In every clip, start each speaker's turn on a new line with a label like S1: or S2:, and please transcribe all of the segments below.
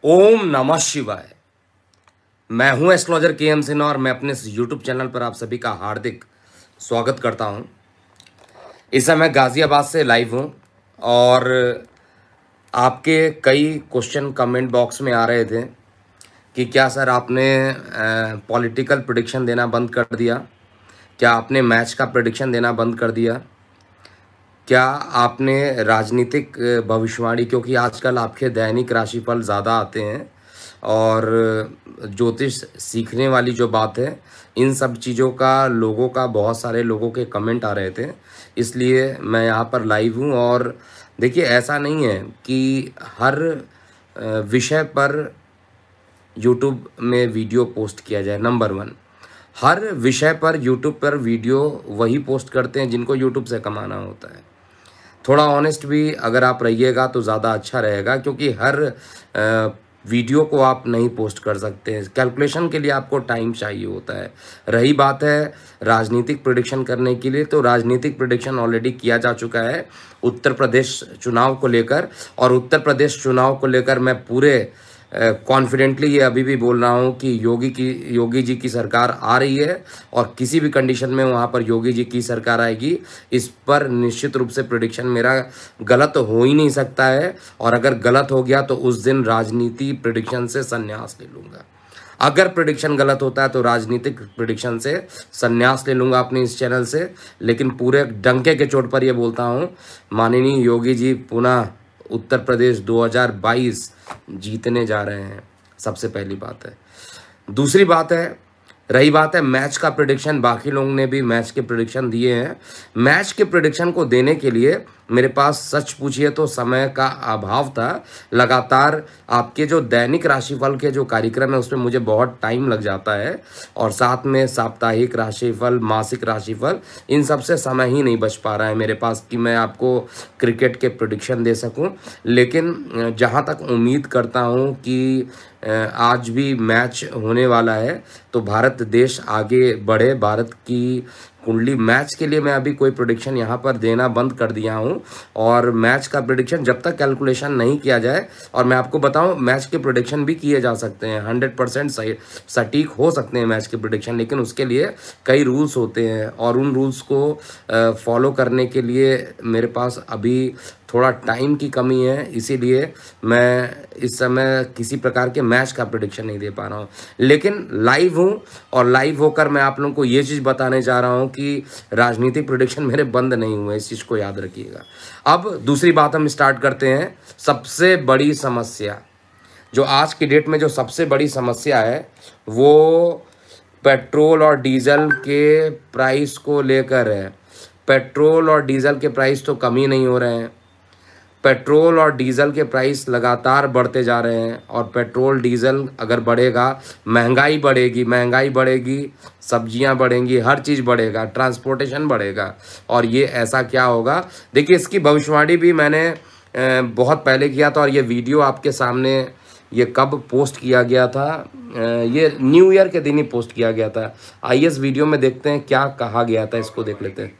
S1: ओम नमः शिवाय। मैं हूं एस्ट्रोलॉजर के एम सिन्हा और मैं अपने इस यूट्यूब चैनल पर आप सभी का हार्दिक स्वागत करता हूं। इस समय गाज़ियाबाद से लाइव हूं और आपके कई क्वेश्चन कमेंट बॉक्स में आ रहे थे कि क्या सर आपने पॉलिटिकल प्रेडिक्शन देना बंद कर दिया, क्या आपने मैच का प्रेडिक्शन देना बंद कर दिया, क्या आपने राजनीतिक भविष्यवाणी, क्योंकि आजकल आपके दैनिक राशिफल ज़्यादा आते हैं और ज्योतिष सीखने वाली जो बात है, इन सब चीज़ों का लोगों का बहुत सारे लोगों के कमेंट आ रहे थे, इसलिए मैं यहाँ पर लाइव हूँ। और देखिए, ऐसा नहीं है कि हर विषय पर यूट्यूब में वीडियो पोस्ट किया जाए। नंबर वन, हर विषय पर यूट्यूब पर वीडियो वही पोस्ट करते हैं जिनको यूट्यूब से कमाना होता है। थोड़ा ऑनेस्ट भी अगर आप रहिएगा तो ज़्यादा अच्छा रहेगा, क्योंकि हर वीडियो को आप नहीं पोस्ट कर सकते हैं। कैलकुलेशन के लिए आपको टाइम चाहिए होता है। रही बात है राजनीतिक प्रेडिक्शन करने के लिए, तो राजनीतिक प्रेडिक्शन ऑलरेडी किया जा चुका है उत्तर प्रदेश चुनाव को लेकर। और उत्तर प्रदेश चुनाव को लेकर मैं पूरे कॉन्फिडेंटली ये अभी भी बोल रहा हूँ कि योगी जी की सरकार आ रही है और किसी भी कंडीशन में वहाँ पर योगी जी की सरकार आएगी। इस पर निश्चित रूप से प्रेडिक्शन मेरा गलत हो ही नहीं सकता है, और अगर गलत हो गया तो उस दिन राजनीति प्रेडिक्शन से संन्यास ले लूँगा। अगर प्रेडिक्शन गलत होता है तो राजनीतिक प्रेडिक्शन से संन्यास ले लूँगा अपने इस चैनल से। लेकिन पूरे डंके के चोट पर यह बोलता हूँ, माननीय योगी जी पुनः उत्तर प्रदेश 2022 जीतने जा रहे हैं। सबसे पहली बात है। दूसरी बात है, रही बात है मैच का प्रेडिक्शन, बाकी लोगों ने भी मैच के प्रेडिक्शन दिए हैं। मैच के प्रेडिक्शन को देने के लिए मेरे पास सच पूछिए तो समय का अभाव था। लगातार आपके जो दैनिक राशिफल के जो कार्यक्रम है उसमें मुझे बहुत टाइम लग जाता है, और साथ में साप्ताहिक राशिफल, मासिक राशिफल, इन सब से समय ही नहीं बच पा रहा है मेरे पास कि मैं आपको क्रिकेट के प्रेडिक्शन दे सकूं। लेकिन जहां तक उम्मीद करता हूं कि आज भी मैच होने वाला है तो भारत देश आगे बढ़े। भारत की कुंडली मैच के लिए मैं अभी कोई प्रेडिक्शन यहाँ पर देना बंद कर दिया हूँ। और मैच का प्रेडिक्शन जब तक कैलकुलेशन नहीं किया जाए, और मैं आपको बताऊँ मैच के प्रेडिक्शन भी किए जा सकते हैं, 100% सही सटीक हो सकते हैं मैच के प्रेडिक्शन, लेकिन उसके लिए कई रूल्स होते हैं और उन रूल्स को फॉलो करने के लिए मेरे पास अभी थोड़ा टाइम की कमी है। इसीलिए मैं इस समय किसी प्रकार के मैच का प्रेडिक्शन नहीं दे पा रहा हूँ। लेकिन लाइव हूँ और लाइव होकर मैं आप लोगों को ये चीज़ बताने जा रहा हूँ कि राजनीतिक प्रेडिक्शन मेरे बंद नहीं हुए, इस चीज़ को याद रखिएगा। अब दूसरी बात हम स्टार्ट करते हैं। सबसे बड़ी समस्या जो आज की डेट में जो सबसे बड़ी समस्या है वो पेट्रोल और डीजल के प्राइस को लेकर है। पेट्रोल और डीजल के प्राइस तो कम ही नहीं हो रहे हैं। पेट्रोल और डीज़ल के प्राइस लगातार बढ़ते जा रहे हैं, और पेट्रोल डीज़ल अगर बढ़ेगा महंगाई बढ़ेगी, सब्जियां बढ़ेंगी, हर चीज़ बढ़ेगा, ट्रांसपोर्टेशन बढ़ेगा। और ये ऐसा क्या होगा, देखिए इसकी भविष्यवाणी भी मैंने बहुत पहले किया था, और ये वीडियो आपके सामने ये कब पोस्ट किया गया था, ये न्यू ईयर के दिन ही पोस्ट किया गया था। आइए इस वीडियो में देखते हैं क्या कहा गया था, इसको देख लेते हैं।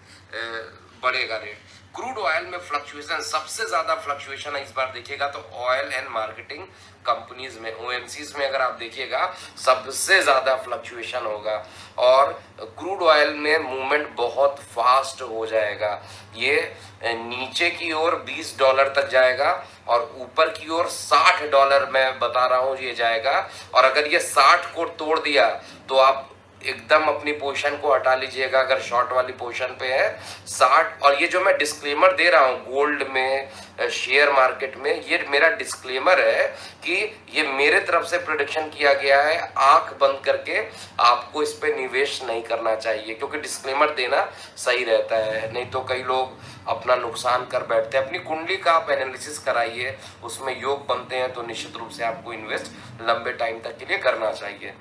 S1: बढ़ेगा रेट। क्रूड ऑयल में फ्लक्चुएशन, सबसे ज्यादा फ्लक्चुएशन है इस बार देखिएगा तो ऑयल एंड मार्केटिंग कंपनीज में, ओएमसीज में अगर आप देखिएगा सबसे ज्यादा फ्लक्चुएशन होगा। और क्रूड ऑयल में मूवमेंट बहुत फास्ट हो जाएगा। ये नीचे की ओर $20 तक जाएगा और ऊपर की ओर $60 मैं बता रहा हूं ये जाएगा। और अगर ये 60 को तोड़ दिया तो आप एकदम अपनी पोजीशन को हटा लीजिएगा अगर शॉर्ट वाली पोजीशन पे है 60। और ये जो मैं डिस्क्लेमर दे रहा हूँ गोल्ड में, शेयर मार्केट में, ये मेरा डिस्क्लेमर है कि ये मेरे तरफ से प्रेडिक्शन किया गया है। आंख बंद करके आपको इस पे निवेश नहीं करना चाहिए, क्योंकि डिस्क्लेमर देना सही रहता है, नहीं तो कई लोग अपना नुकसान कर बैठते हैं। अपनी कुंडली का आप एनालिसिस कराइए, उसमें योग बनते हैं तो निश्चित रूप से आपको इन्वेस्ट लंबे टाइम तक के लिए करना चाहिए।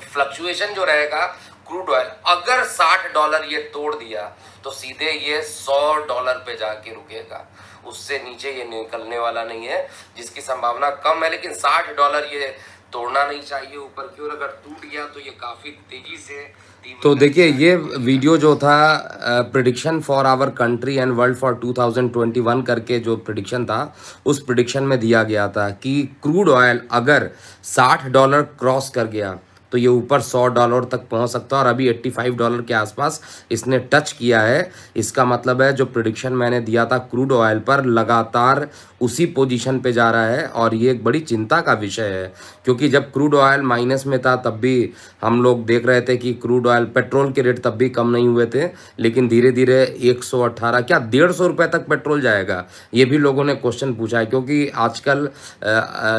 S1: फ्लक्चुएशन जो रहेगा क्रूड ऑयल, अगर $60 ये तोड़ दिया तो सीधे ये $100 पे जाके रुकेगा, उससे नीचे ये निकलने वाला नहीं है, जिसकी संभावना कम है। लेकिन $60 ये तोड़ना नहीं चाहिए ऊपर की ओर, अगर टूट गया तो ये काफ़ी तेज़ी से तो देखिए ये वीडियो जो था prediction for our country and world for 2021 करके जो प्रिडिक्शन था, उस प्रिडिक्शन में दिया गया था कि क्रूड ऑयल अगर $60 क्रॉस कर गया तो ये ऊपर $100 तक पहुंच सकता है, और अभी $85 के आसपास इसने टच किया है। इसका मतलब है जो प्रिडिक्शन मैंने दिया था क्रूड ऑयल पर, लगातार उसी पोजीशन पे जा रहा है, और ये एक बड़ी चिंता का विषय है। क्योंकि जब क्रूड ऑयल माइनस में था तब भी हम लोग देख रहे थे कि क्रूड ऑयल, पेट्रोल के रेट तब भी कम नहीं हुए थे, लेकिन धीरे धीरे 118 क्या 150 रुपये तक पेट्रोल जाएगा, ये भी लोगों ने क्वेश्चन पूछा है। क्योंकि आजकल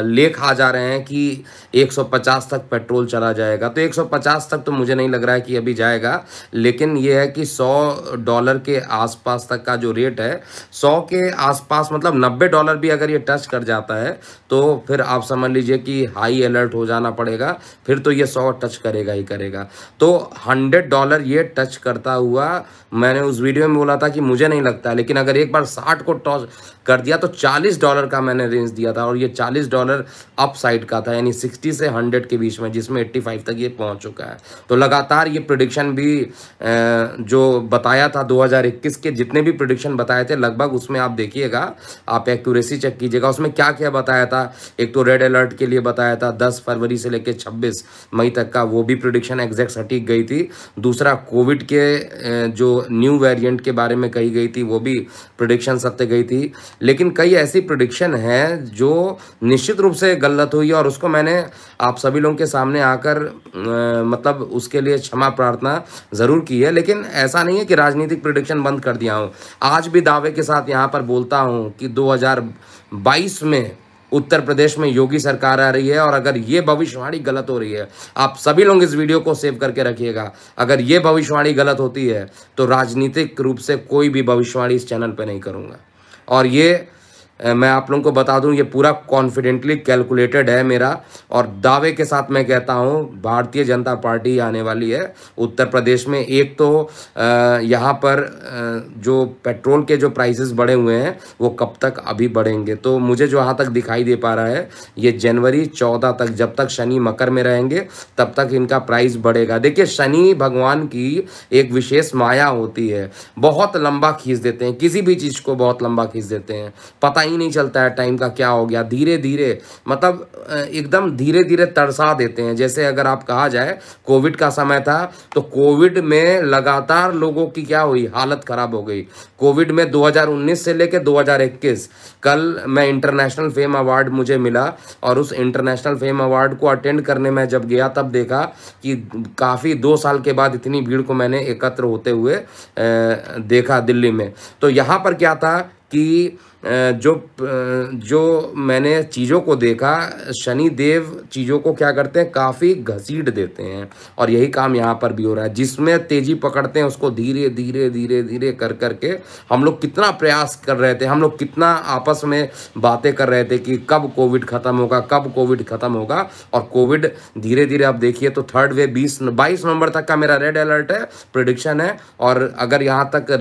S1: लेख आ जा रहे हैं कि 150 तक पेट्रोल चला जाएगा, तो 150 तक तो मुझे नहीं लग रहा है कि अभी जाएगा, लेकिन ये है कि $100 के आसपास तक का जो रेट है, 100 के आसपास मतलब $90 भी अगर ये टच कर जाता है तो फिर आप समझ लीजिए कि हाई अलर्ट हो जाना पड़ेगा, फिर तो ये 100 टच करेगा ही करेगा। तो $100 ये टच करता हुआ, मैंने उस वीडियो में बोला था कि मुझे नहीं लगता है, लेकिन अगर एक बार 60 को टच कर दिया तो $40 का मैंने रेंज दिया था, और ये $40 अप साइड का था, यानी 60 से 100 के बीच में, जिसमें 85 तक ये पहुंच चुका है। तो लगातार ये प्रिडिक्शन भी जो बताया था 2021 के जितने भी प्रिडिक्शन बताए थे लगभग, उसमें आप देखिएगा, आप एक्यूरेसी चेक कीजिएगा, उसमें क्या क्या बताया था। एक तो रेड अलर्ट के लिए बताया था 10 फरवरी से लेकर 26 मई तक का, वो भी प्रिडिक्शन एग्जैक्ट सटीक गई थी। दूसरा कोविड के जो न्यू वेरिएंट के बारे में कही गई थी, वो भी प्रिडिक्शन सत्य गई थी। लेकिन कई ऐसी प्रिडिक्शन है जो निश्चित रूप से गलत हुई, और उसको मैंने आप सभी लोगों के सामने आकर मतलब उसके लिए क्षमा प्रार्थना ज़रूर की है। लेकिन ऐसा नहीं है कि राजनीतिक प्रिडिक्शन बंद कर दिया हूँ, आज भी दावे के साथ यहाँ पर बोलता हूँ कि 2022 में उत्तर प्रदेश में योगी सरकार आ रही है, और अगर ये भविष्यवाणी गलत हो रही है, आप सभी लोग इस वीडियो को सेव करके रखिएगा, अगर ये भविष्यवाणी गलत होती है तो राजनीतिक रूप से कोई भी भविष्यवाणी इस चैनल पे नहीं करूँगा। और ये मैं आप लोगों को बता दूं, ये पूरा कॉन्फिडेंटली कैलकुलेटेड है मेरा, और दावे के साथ मैं कहता हूं भारतीय जनता पार्टी आने वाली है उत्तर प्रदेश में। एक तो यहाँ पर जो पेट्रोल के जो प्राइसेस बढ़े हुए हैं वो कब तक अभी बढ़ेंगे, तो मुझे जो यहाँ तक दिखाई दे पा रहा है ये जनवरी 14 तक, जब तक शनि मकर में रहेंगे तब तक इनका प्राइस बढ़ेगा। देखिए शनि भगवान की एक विशेष माया होती है, बहुत लंबा खींच देते हैं, किसी भी चीज़ को बहुत लंबा खींच देते हैं, पता ही नहीं चलता है टाइम का क्या हो गया, धीरे धीरे मतलब एकदम धीरे धीरे तरसा देते हैं। जैसे अगर आप कहा जाए कोविड का समय था, तो कोविड में लगातार लोगों की क्या हुई, हालत खराब हो गई। कोविड में 2019 से लेकर 2021, कल मैं इंटरनेशनल फेम अवार्ड मुझे मिला, और उस इंटरनेशनल फेम अवार्ड को अटेंड करने में जब गया तब देखा कि काफ़ी 2 साल के बाद इतनी भीड़ को मैंने एकत्र होते हुए देखा दिल्ली में। तो यहाँ पर क्या था कि जो मैंने चीज़ों को देखा, शनि देव चीज़ों को क्या करते हैं, काफ़ी घसीट देते हैं, और यही काम यहाँ पर भी हो रहा है। जिसमें तेज़ी पकड़ते हैं उसको धीरे धीरे धीरे धीरे कर करके हम लोग कितना प्रयास कर रहे थे, हम लोग कितना आपस में बातें कर रहे थे कि कब कोविड ख़त्म होगा, कब कोविड ख़त्म होगा, और कोविड धीरे धीरे आप देखिए तो थर्ड वेव 22 नवंबर तक का मेरा रेड अलर्ट है, प्रिडिक्शन है, और अगर यहाँ तक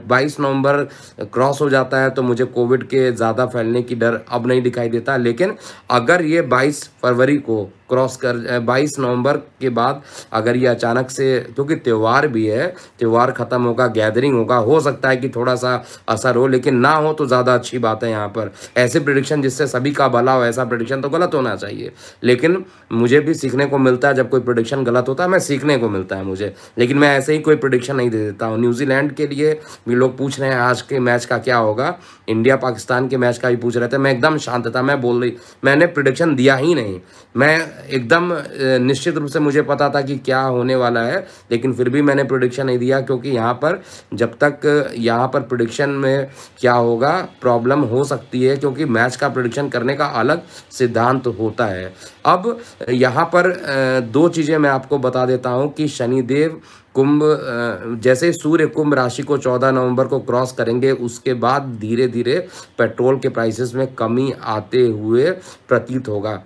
S1: 22 नवंबर क्रॉस हो जाता है तो मुझे कोविड के ज़्यादा फैलने की डर अब नहीं दिखाई देता। लेकिन अगर ये 22 फरवरी को क्रॉस कर 22 नवंबर के बाद अगर ये अचानक से, क्योंकि त्यौहार भी है, त्यौहार ख़त्म होगा, गैदरिंग होगा, हो सकता है कि थोड़ा सा असर हो, लेकिन ना हो तो ज़्यादा अच्छी बात है। यहाँ पर ऐसे प्रिडिक्शन जिससे सभी का भला हो, ऐसा प्रिडिक्शन तो गलत होना चाहिए, लेकिन मुझे भी सीखने को मिलता है। जब कोई प्रिडिक्शन गलत होता है मैं सीखने को मिलता है मुझे, लेकिन मैं ऐसे ही कोई प्रिडिक्शन नहीं दे देता हूँ। न्यूजीलैंड के लिए भी लोग पूछ रहे हैं आज के मैच का क्या होगा, इंडिया पाकिस्तान के मैच का भी पूछ रहे थे, मैं एकदम शांत था, मैंने प्रिडिक्शन दिया ही नहीं, मैं एकदम निश्चित रूप से मुझे पता था कि क्या होने वाला है, लेकिन फिर भी मैंने प्रेडिक्शन नहीं दिया, क्योंकि यहाँ पर जब तक यहाँ पर प्रेडिक्शन में क्या होगा प्रॉब्लम हो सकती है, क्योंकि मैच का प्रेडिक्शन करने का अलग सिद्धांत होता है। अब यहाँ पर 2 चीज़ें मैं आपको बता देता हूँ कि शनिदेव कुंभ, जैसे सूर्य कुंभ राशि को 14 नवंबर को क्रॉस करेंगे, उसके बाद धीरे धीरे पेट्रोल के प्राइसेस में कमी आते हुए प्रतीत होगा।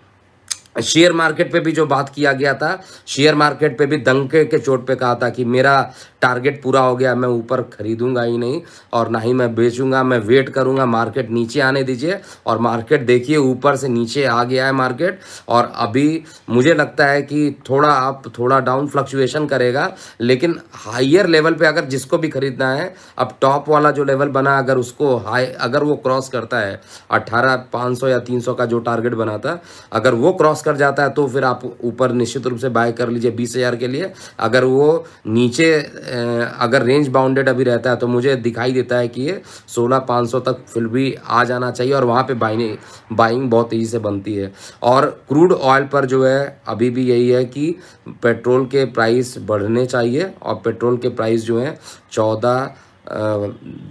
S1: शेयर मार्केट पे भी जो बात किया गया था, शेयर मार्केट पे भी डंके के चोट पे कहा था कि मेरा टारगेट पूरा हो गया, मैं ऊपर खरीदूंगा ही नहीं और ना ही मैं बेचूंगा, मैं वेट करूंगा, मार्केट नीचे आने दीजिए। और मार्केट देखिए ऊपर से नीचे आ गया है मार्केट, और अभी मुझे लगता है कि थोड़ा अप थोड़ा डाउन फ्लक्चुएशन करेगा, लेकिन हाइयर लेवल पे अगर जिसको भी खरीदना है, अब टॉप वाला जो लेवल बना अगर उसको हाई अगर वो क्रॉस करता है 18,500 या 300 का जो टारगेट बना था, अगर वो क्रॉस कर जाता है तो फिर आप ऊपर निश्चित रूप से बाय कर लीजिए 20,000 के लिए। अगर वो नीचे अगर रेंज बाउंडेड अभी रहता है तो मुझे दिखाई देता है कि ये 16,500 तक फिर भी आ जाना चाहिए, और वहाँ पे बाइंग बहुत तेज़ी से बनती है। और क्रूड ऑयल पर जो है अभी भी यही है कि पेट्रोल के प्राइस बढ़ने चाहिए, और पेट्रोल के प्राइस जो है 14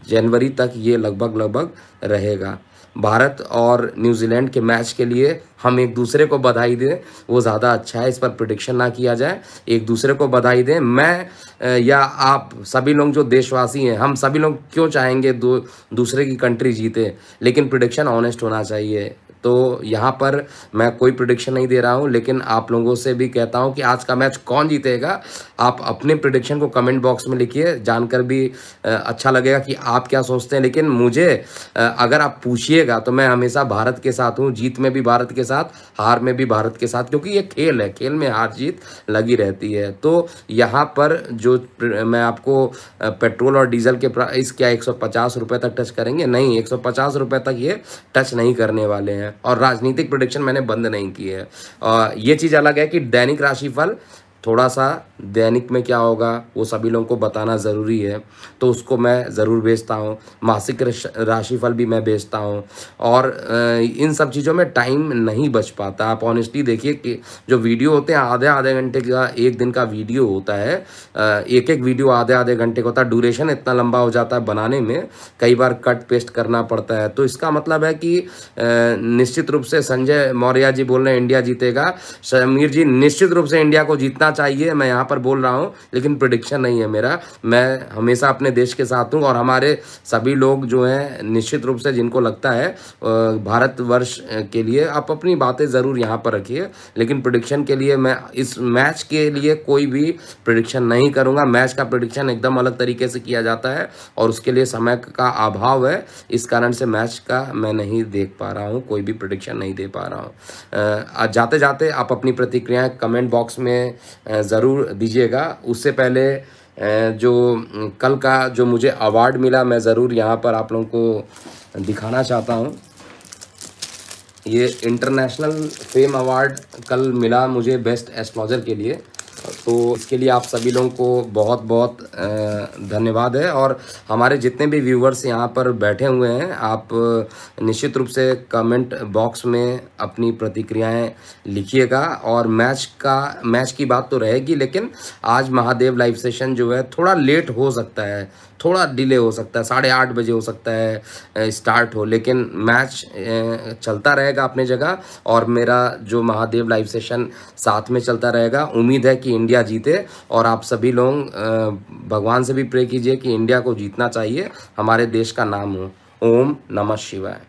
S1: जनवरी तक ये लगभग रहेगा। भारत और न्यूजीलैंड के मैच के लिए हम एक दूसरे को बधाई दें, वो ज़्यादा अच्छा है, इस पर प्रिडिक्शन ना किया जाए, एक दूसरे को बधाई दें। मैं या आप सभी लोग जो देशवासी हैं, हम सभी लोग क्यों चाहेंगे दूसरे की कंट्री जीते, लेकिन प्रिडिक्शन ऑनेस्ट होना चाहिए। तो यहाँ पर मैं कोई प्रिडिक्शन नहीं दे रहा हूँ, लेकिन आप लोगों से भी कहता हूँ कि आज का मैच कौन जीतेगा, आप अपने प्रिडिक्शन को कमेंट बॉक्स में लिखिए, जानकर भी अच्छा लगेगा कि आप क्या सोचते हैं। लेकिन मुझे अगर आप पूछिएगा तो मैं हमेशा भारत के साथ हूँ, जीत में भी भारत के साथ, हार में भी भारत के साथ, क्योंकि ये खेल है, खेल में हार जीत लगी रहती है। तो यहाँ पर जो मैं आपको पेट्रोल और डीजल के प्राइस क्या 150 रुपये तक टच करेंगे? नहीं, 150 रुपये तक ये टच नहीं करने वाले हैं। और राजनीतिक प्रेडिक्शन मैंने बंद नहीं की है। ये चीज़ अलग है कि दैनिक राशिफल थोड़ा सा दैनिक में क्या होगा वो सभी लोगों को बताना ज़रूरी है, तो उसको मैं ज़रूर बेचता हूँ। मासिक राशिफल भी मैं बेचता हूँ, और इन सब चीज़ों में टाइम नहीं बच पाता। आप ऑनेस्टली देखिए कि जो वीडियो होते हैं आधे आधे घंटे का, एक दिन का वीडियो होता है, एक एक वीडियो आधे आधे घंटे का होता है, ड्यूरेशन इतना लंबा हो जाता है बनाने में, कई बार कट पेस्ट करना पड़ता है। तो इसका मतलब है कि निश्चित रूप से संजय मौर्य जी बोल रहे हैं इंडिया जीतेगा। समीर जी, निश्चित रूप से इंडिया को जीतना चाहिए, मैं यहाँ पर बोल रहा हूँ, लेकिन प्रेडिक्शन नहीं है मेरा। मैं हमेशा अपने देश के साथ हूँ, और हमारे सभी लोग जो हैं निश्चित रूप से जिनको लगता है भारतवर्ष के लिए, आप अपनी बातें ज़रूर यहाँ पर रखिए, लेकिन प्रेडिक्शन के लिए मैं इस मैच के लिए कोई भी प्रेडिक्शन नहीं करूँगा। मैच का प्रेडिक्शन एकदम अलग तरीके से किया जाता है, और उसके लिए समय का अभाव है, इस कारण से मैच का मैं नहीं देख पा रहा हूँ, कोई भी प्रेडिक्शन नहीं दे पा रहा हूँ। जाते जाते आप अपनी प्रतिक्रियाएं कमेंट बॉक्स में ज़रूर दीजिएगा। उससे पहले जो कल का जो मुझे अवार्ड मिला, मैं ज़रूर यहाँ पर आप लोगों को दिखाना चाहता हूँ। ये इंटरनेशनल फेम अवार्ड कल मिला मुझे बेस्ट एस्ट्रोलॉजर के लिए, तो इसके लिए आप सभी लोगों को बहुत बहुत धन्यवाद है। और हमारे जितने भी व्यूवर्स यहाँ पर बैठे हुए हैं, आप निश्चित रूप से कमेंट बॉक्स में अपनी प्रतिक्रियाएं लिखिएगा। और मैच की बात तो रहेगी, लेकिन आज महादेव लाइव सेशन जो है थोड़ा लेट हो सकता है, थोड़ा डिले हो सकता है, 8:30 बजे हो सकता है स्टार्ट हो, लेकिन मैच चलता रहेगा अपने जगह, और मेरा जो महादेव लाइव सेशन साथ में चलता रहेगा। उम्मीद है कि इंडिया जीते, और आप सभी लोग भगवान से भी प्रे कीजिए कि इंडिया को जीतना चाहिए, हमारे देश का नाम हो। ओम नमः शिवाय।